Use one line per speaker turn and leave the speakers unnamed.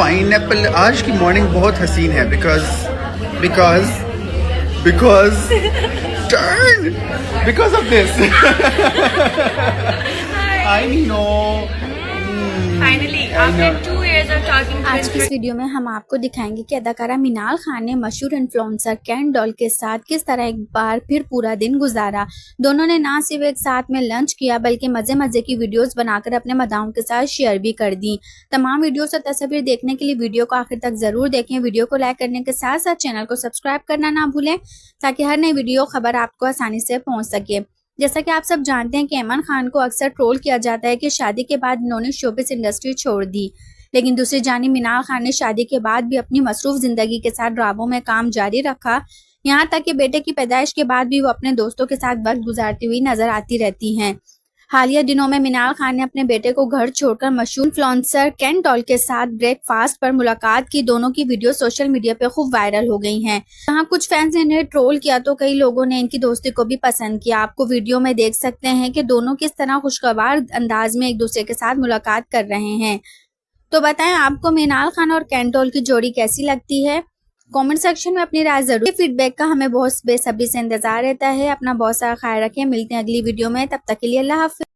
Pineapple आज की morning बहुत हसीन है because turn because of this I know
Finally, after 2 years of talking to
आज की इस वीडियो में हम आपको दिखाएंगे कि अदाकारा मिनाल खान ने मशहूर इन्फ्लुएंसर कैन डॉल के साथ किस तरह एक बार फिर पूरा दिन गुजारा। दोनों ने ना सिर्फ एक साथ में लंच किया बल्कि मजे मजे की वीडियोस बनाकर अपने मदाओं के साथ शेयर भी कर दी। तमाम वीडियोस और तस्वीर देखने के लिए वीडियो को आखिर तक जरूर देखें। वीडियो को लाइक करने के साथ साथ चैनल को सब्सक्राइब करना ना भूलें ताकि हर नई वीडियो खबर आपको आसानी से पहुँच सके। जैसा कि आप सब जानते हैं कि ऐमन खान को अक्सर ट्रोल किया जाता है कि शादी के बाद इन्होंने शोबिस इंडस्ट्री छोड़ दी, लेकिन दूसरी जानिब मिनाल खान ने शादी के बाद भी अपनी मसरूफ जिंदगी के साथ ड्रामों में काम जारी रखा। यहाँ तक कि बेटे की पैदाइश के बाद भी वो अपने दोस्तों के साथ वक्त गुजारती हुई नजर आती रहती हैं। हालिया दिनों में मिनाल खान ने अपने बेटे को घर छोड़कर मशहूर इन्फ्लुएंसर कैन डॉल के साथ ब्रेकफास्ट पर मुलाकात की। दोनों की वीडियो सोशल मीडिया पे खूब वायरल हो गई हैं। जहाँ कुछ फैंस ने इन्हें ट्रोल किया तो कई लोगों ने इनकी दोस्ती को भी पसंद किया। आपको वीडियो में देख सकते हैं कि दोनों किस तरह खुशगवार अंदाज में एक दूसरे के साथ मुलाकात कर रहे हैं। तो बताएं आपको मिनाल खान और कैन डॉल की जोड़ी कैसी लगती है। कमेंट सेक्शन में अपनी राय जरूर। फीडबैक का हमें बहुत बेसब्री से इंतजार रहता है। अपना बहुत सारा ख्याल रखें। मिलते हैं अगली वीडियो में, तब तक के लिए अल्लाह हाफिज।